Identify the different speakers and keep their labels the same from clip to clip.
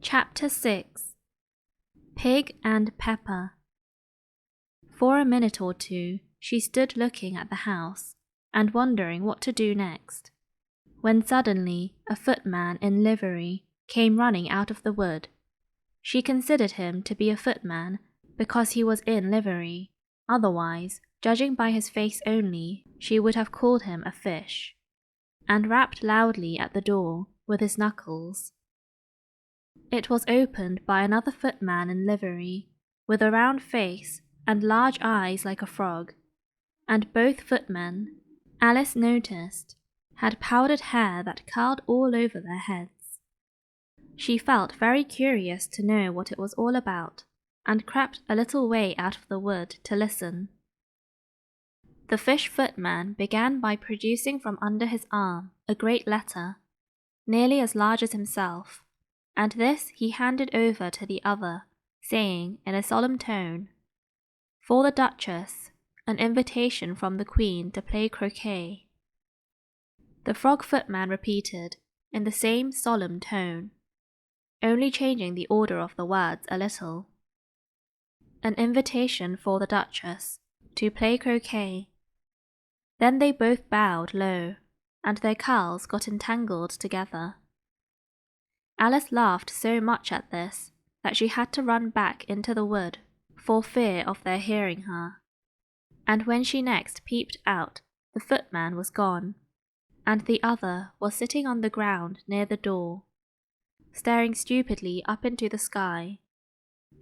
Speaker 1: Chapter 6 Pig and Pepper. For a minute or two, she stood looking at the house and wondering what to do next, when suddenly a footman in livery came running out of the wood. She considered him to be a footman because he was in livery. Otherwise, judging by his face only, she would have called him a fish, and rapped loudly at the door with his knuckles. It was opened by another footman in livery, with a round face and large eyes like a frog, and both footmen, Alice noticed, had powdered hair that curled all over their heads. She felt very curious to know what it was all about, and crept a little way out of the wood to listen. The fish footman began by producing from under his arm a great letter, nearly as large as himself, and this he handed over to the other, saying in a solemn tone, "For the Duchess, an invitation from the Queen to play croquet." The frog footman repeated, in the same solemn tone, only changing the order of the words a little, "An invitation for the Duchess to play croquet." Then they both bowed low, and their curls got entangled together. Alice laughed so much at this that she had to run back into the wood for fear of their hearing her, and when she next peeped out, the footman was gone, and the other was sitting on the ground near the door, staring stupidly up into the sky.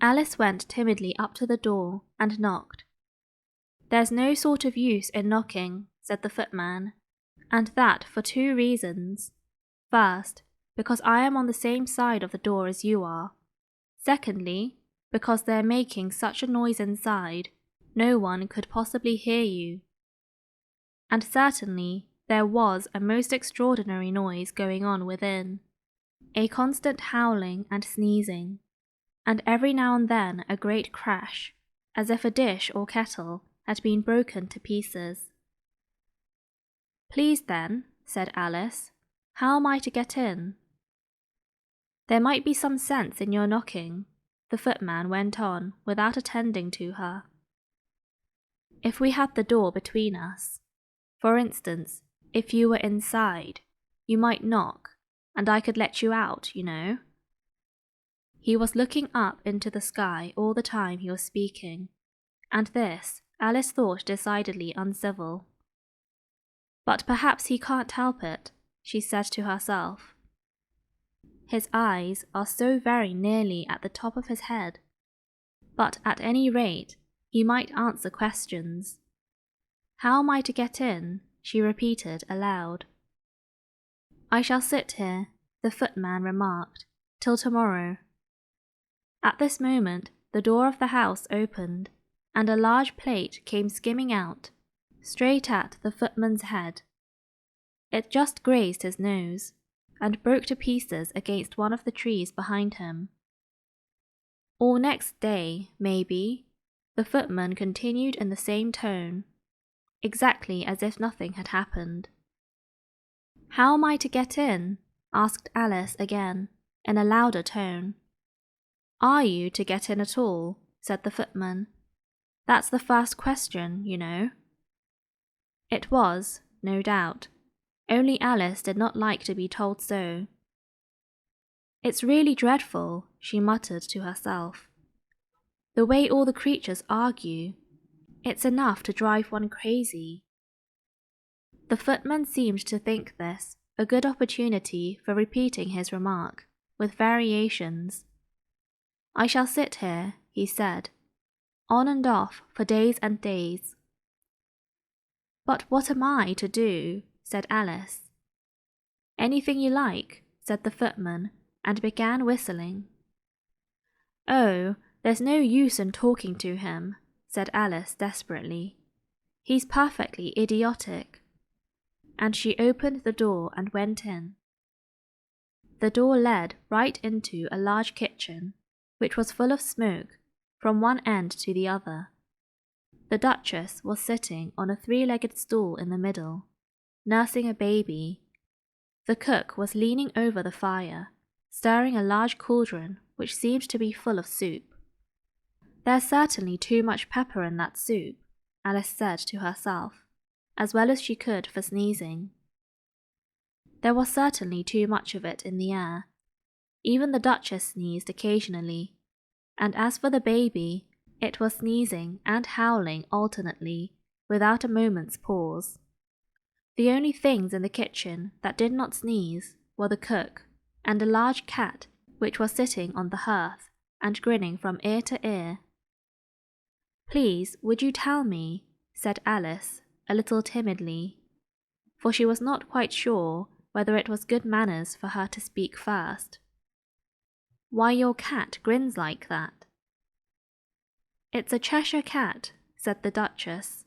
Speaker 1: Alice went timidly up to the door and knocked. "There's no sort of use in knocking," said the footman, "and that for two reasons. First, because I am on the same side of the door as you are. Secondly, because they're making such a noise inside, no one could possibly hear you." And certainly there was a most extraordinary noise going on within, a constant howling and sneezing, and every now and then a great crash, as if a dish or kettle had been broken to pieces. "Please then," said Alice, "how am I to get in?" "There might be some sense in your knocking," the footman went on without attending to her. "If we had the door between us. For instance, if you were inside, you might knock, and I could let you out, you know." He was looking up into the sky all the time he was speaking, and this Alice thought decidedly uncivil. "But perhaps he can't help it," she said to herself. "His eyes are so very nearly at the top of his head. But at any rate, he might answer questions. How am I to get in?" she repeated aloud. "I shall sit here," the footman remarked, "till tomorrow." At this moment the door of the house opened, and a large plate came skimming out, straight at the footman's head. It just grazed his nose, and broke to pieces against one of the trees behind him. "Or next day, maybe," the footman continued in the same tone, exactly as if nothing had happened. "How am I to get in?" asked Alice again, in a louder tone. "Are you to get in at all?" said the footman. "That's the first question, you know." It was, no doubt, only Alice did not like to be told so. "It's really dreadful," she muttered to herself. "The way all the creatures argue. It's enough to drive one crazy." The footman seemed to think this a good opportunity for repeating his remark, with variations. "I shall sit here," he said, "on and off for days and days." "But what am I to do?" said Alice. "Anything you like," said the footman, and began whistling. "Oh, there's no use in talking to him," said Alice desperately. "He's perfectly idiotic." And she opened the door and went in. The door led right into a large kitchen, which was full of smoke from one end to the other. The Duchess was sitting on a three-legged stool in the middle, nursing a baby. The cook was leaning over the fire, stirring a large cauldron which seemed to be full of soup. "There's certainly too much pepper in that soup," Alice said to herself, as well as she could for sneezing. There was certainly too much of it in the air. Even the Duchess sneezed occasionally, and as for the baby, it was sneezing and howling alternately, without a moment's pause. The only things in the kitchen that did not sneeze were the cook and a large cat which was sitting on the hearth and grinning from ear to ear. "Please, would you tell me," said Alice, a little timidly, for she was not quite sure whether it was good manners for her to speak first, "why your cat grins like that?" "It's a Cheshire cat," said the Duchess,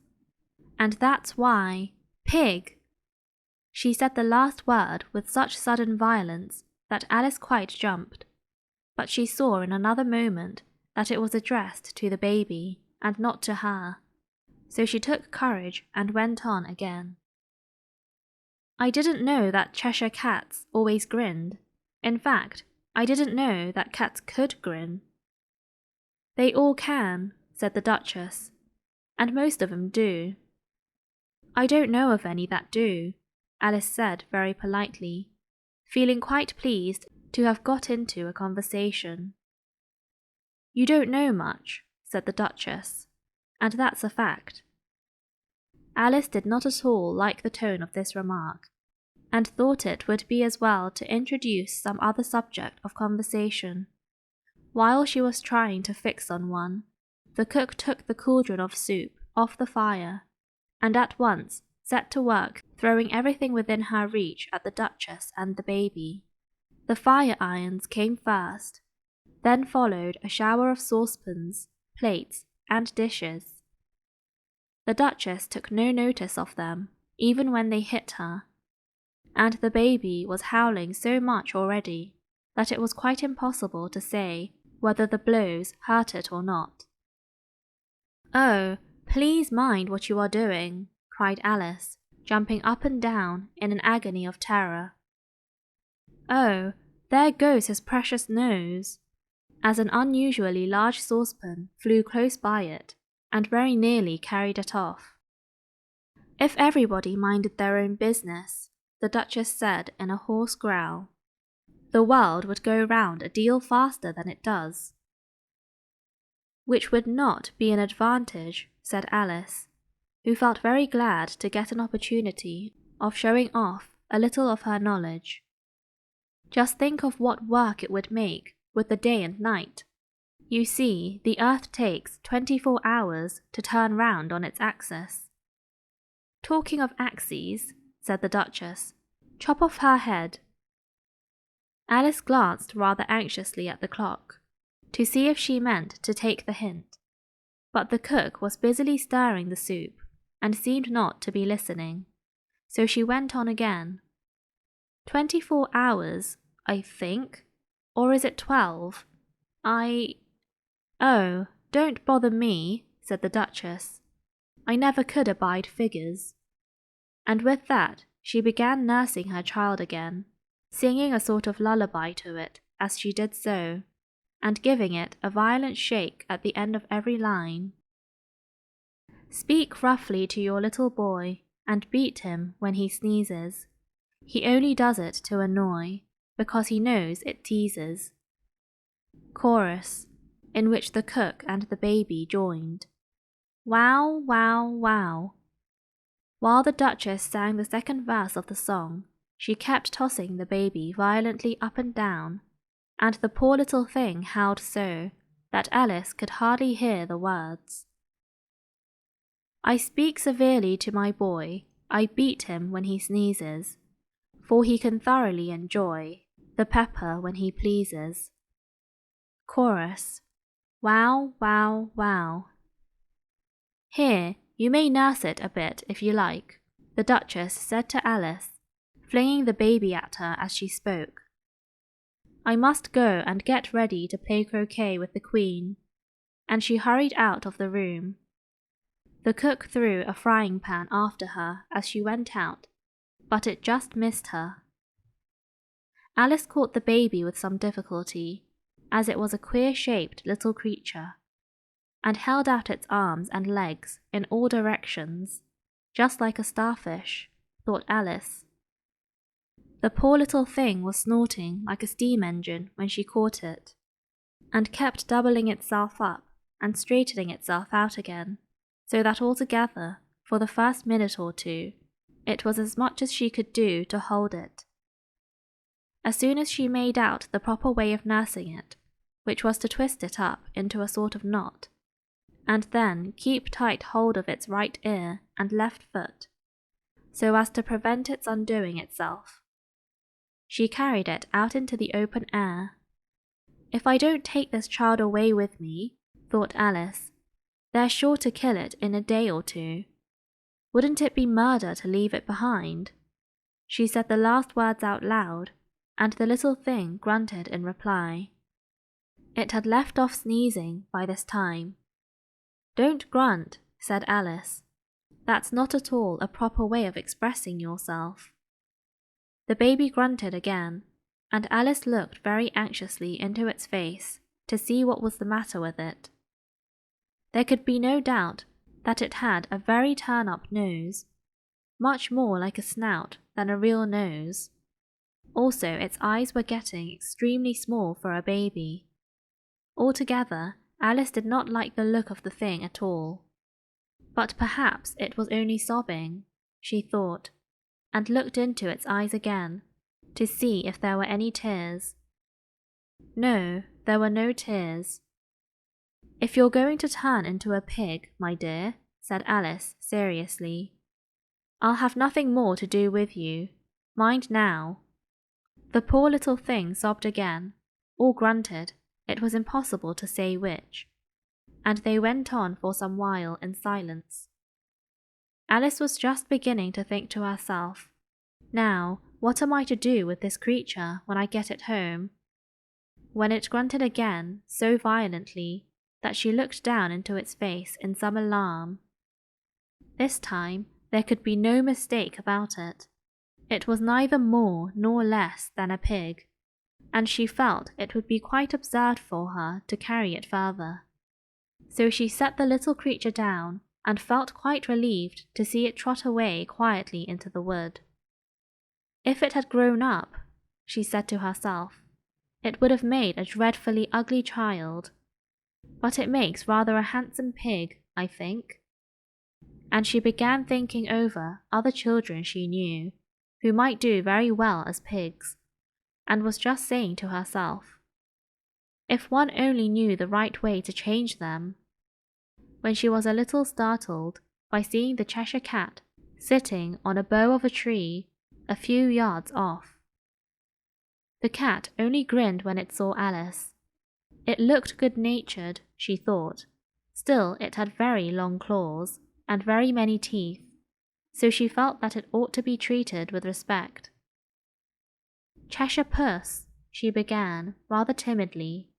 Speaker 1: "and that's why— Pig!" She said the last word with such sudden violence that Alice quite jumped, but she saw in another moment that it was addressed to the baby and not to her, so she took courage and went on again. "I didn't know that Cheshire cats always grinned. In fact, I didn't know that cats could grin." "They all can," said the Duchess, "and most of 'em do." "I don't know of any that do," Alice said very politely, feeling quite pleased to have got into a conversation. "You don't know much," said the Duchess, "and that's a fact." Alice did not at all like the tone of this remark, and thought it would be as well to introduce some other subject of conversation. While she was trying to fix on one, the cook took the cauldron of soup off the fire, and at once set to work throwing everything within her reach at the Duchess and the baby. The fire irons came first, then followed a shower of saucepans, plates, and dishes. The Duchess took no notice of them, even when they hit her, and the baby was howling so much already that it was quite impossible to say whether the blows hurt it or not. "Oh, please mind what you are doing," cried Alice, jumping up and down in an agony of terror. "Oh, there goes his precious nose," as an unusually large saucepan flew close by it and very nearly carried it off. "If everybody minded their own business," the Duchess said in a hoarse growl, "the world would go round a deal faster than it does." "Which would not be an advantage," said Alice, who felt very glad to get an opportunity of showing off a little of her knowledge. "Just think of what work it would make with the day and night. You see, the earth takes 24 hours to turn round on its axis." "Talking of axes," said the Duchess, "chop off her head." Alice glanced rather anxiously at the clock, to see if she meant to take the hint, but the cook was busily stirring the soup, and seemed not to be listening, so she went on again. 24 hours, I think, or is it 12? Oh, don't bother me," said the Duchess. "I never could abide figures." And with that she began nursing her child again, singing a sort of lullaby to it as she did so, and giving it a violent shake at the end of every line. "Speak roughly to your little boy, and beat him when he sneezes. He only does it to annoy, because he knows it teases." Chorus, in which the cook and the baby joined. Wow, wow, wow. While the Duchess sang the second verse of the song, she kept tossing the baby violently up and down, and the poor little thing howled so that Alice could hardly hear the words. "I speak severely to my boy, I beat him when he sneezes, for he can thoroughly enjoy the pepper when he pleases." Chorus. Wow, wow, wow. "Here, you may nurse it a bit if you like," the Duchess said to Alice, flinging the baby at her as she spoke. "I must go and get ready to play croquet with the Queen," and she hurried out of the room. The cook threw a frying pan after her as she went out, but it just missed her. Alice caught the baby with some difficulty, as it was a queer-shaped little creature, and held out its arms and legs in all directions, just like a starfish, thought Alice. The poor little thing was snorting like a steam engine when she caught it, and kept doubling itself up and straightening itself out again, so that altogether, for the first minute or two, it was as much as she could do to hold it. As soon as she made out the proper way of nursing it, which was to twist it up into a sort of knot, and then keep tight hold of its right ear and left foot, so as to prevent its undoing itself, she carried it out into the open air. If I don't take this child away with me, thought Alice, they're sure to kill it in a day or two. Wouldn't it be murder to leave it behind? She said the last words out loud, and the little thing grunted in reply. It had left off sneezing by this time. Don't grunt, said Alice. That's not at all a proper way of expressing yourself. The baby grunted again, and Alice looked very anxiously into its face to see what was the matter with it. There could be no doubt that it had a very turn-up nose, much more like a snout than a real nose. Also, its eyes were getting extremely small for a baby. Altogether, Alice did not like the look of the thing at all. But perhaps it was only sobbing, she thought, and looked into its eyes again, to see if there were any tears. No, there were no tears. If you're going to turn into a pig, my dear, said Alice seriously, I'll have nothing more to do with you. Mind now. The poor little thing sobbed again, or grunted, it was impossible to say which, and they went on for some while in silence. Alice was just beginning to think to herself, now, what am I to do with this creature when I get it home? When it grunted again so violently that she looked down into its face in some alarm. This time there could be no mistake about it. It was neither more nor less than a pig, and she felt it would be quite absurd for her to carry it further. So she set the little creature down and felt quite relieved to see it trot away quietly into the wood. If it had grown up, she said to herself, it would have made a dreadfully ugly child, but it makes rather a handsome pig, I think. And she began thinking over other children she knew, who might do very well as pigs, and was just saying to herself, if one only knew the right way to change them, when she was a little startled by seeing the Cheshire Cat sitting on a bough of a tree a few yards off. The cat only grinned when it saw Alice. It looked good-natured, she thought, still it had very long claws and very many teeth, so she felt that it ought to be treated with respect. Cheshire Puss, she began, rather timidly,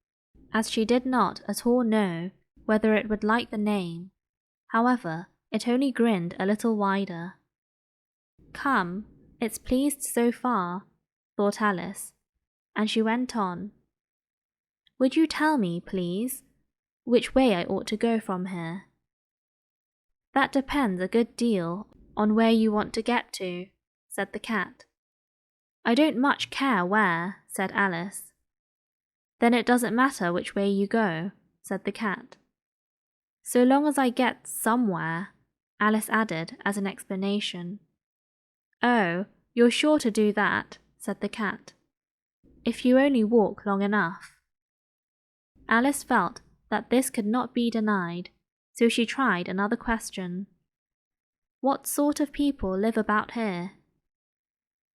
Speaker 1: as she did not at all know whether it would like the name. However, it only grinned a little wider. Come, it's pleased so far, thought Alice, and she went on. Would you tell me, please, which way I ought to go from here? That depends a good deal on where you want to get to, said the cat. I don't much care where, said Alice. Then it doesn't matter which way you go, said the cat. So long as I get somewhere, Alice added as an explanation. Oh, you're sure to do that, said the cat, if you only walk long enough. Alice felt that this could not be denied, so she tried another question. What sort of people live about here?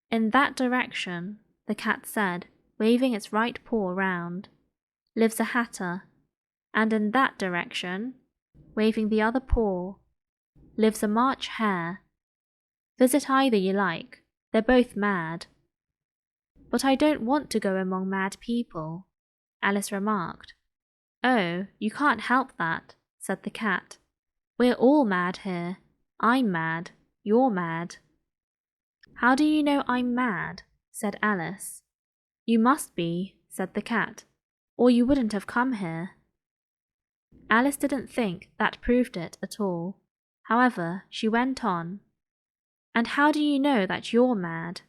Speaker 1: In that direction, the cat said, waving its right paw round, lives a hatter, and in that direction, waving the other paw, lives a March hare. Visit either you like, they're both mad. But I don't want to go among mad people, Alice remarked. Oh, you can't help that, said the cat. We're all mad here. I'm mad, you're mad. How do you know I'm mad? Said Alice. You must be, said the cat, or you wouldn't have come here. Alice didn't think that proved it at all. However, she went on. And how do you know that you're mad?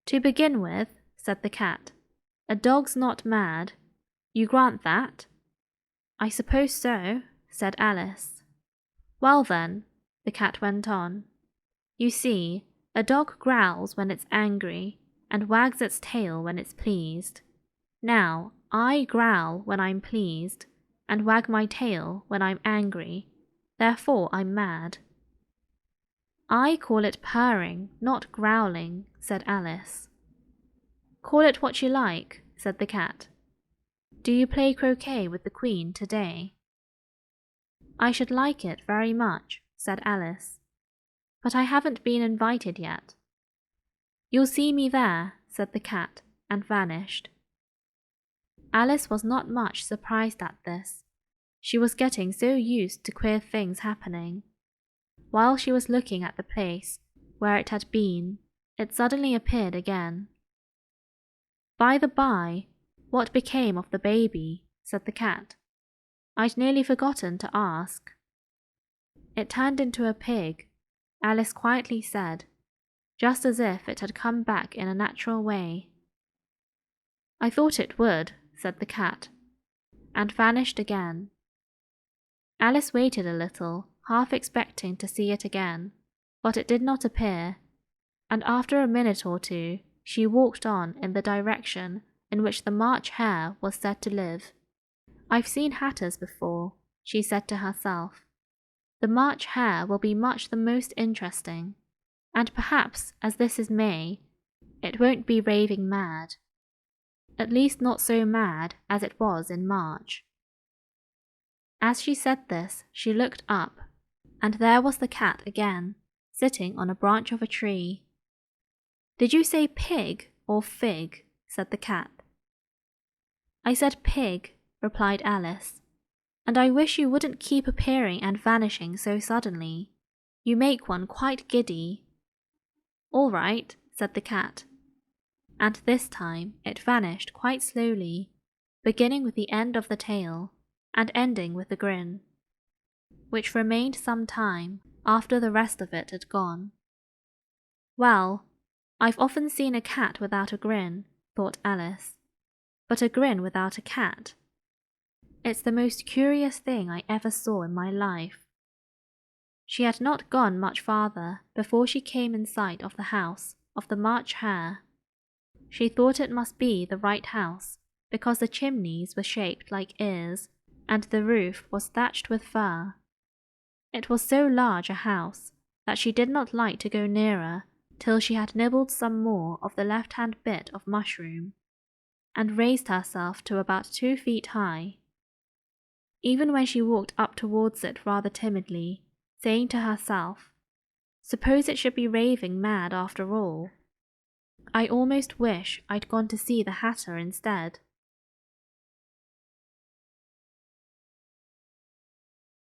Speaker 1: To begin with, said the cat, a dog's not mad. You grant that? I suppose so, said Alice. Well then, the cat went on. You see, a dog growls when it's angry and wags its tail when it's pleased. Now, I growl when I'm pleased and wag my tail when I'm angry. Therefore I'm mad. I call it purring, not growling, said Alice. Call it what you like, said the cat. Do you play croquet with the Queen today? I should like it very much, said Alice, but I haven't been invited yet. You'll see me there, said the cat, and vanished. Alice was not much surprised at this. She was getting so used to queer things happening. While she was looking at the place where it had been, it suddenly appeared again. By the by, what became of the baby? Said the cat. I'd nearly forgotten to ask. It turned into a pig, Alice quietly said, just as if it had come back in a natural way. I thought it would, said the cat, and vanished again. Alice waited a little, half expecting to see it again, but it did not appear, and after a minute or two she walked on in the direction in which the March Hare was said to live. I've seen hatters before, she said to herself. The March Hare will be much the most interesting, and perhaps, as this is May, it won't be raving mad. At least not so mad as it was in March. As she said this, she looked up, and there was the cat again, sitting on a branch of a tree. Did you say pig or fig? Said the cat. I said pig, replied Alice, and I wish you wouldn't keep appearing and vanishing so suddenly. You make one quite giddy. All right, said the cat, and this time it vanished quite slowly, beginning with the end of the tail and ending with a grin, which remained some time after the rest of it had gone. Well, I've often seen a cat without a grin, thought Alice, but a grin without a cat. It's the most curious thing I ever saw in my life. She had not gone much farther before she came in sight of the house of the March Hare. She thought it must be the right house, because the chimneys were shaped like ears, and the roof was thatched with fur. It was so large a house that she did not like to go nearer till she had nibbled some more of the left-hand bit of mushroom, and raised herself to about 2 feet high. Even when she walked up towards it rather timidly, saying to herself, suppose it should be raving mad after all. I almost wish I'd gone to see the Hatter instead.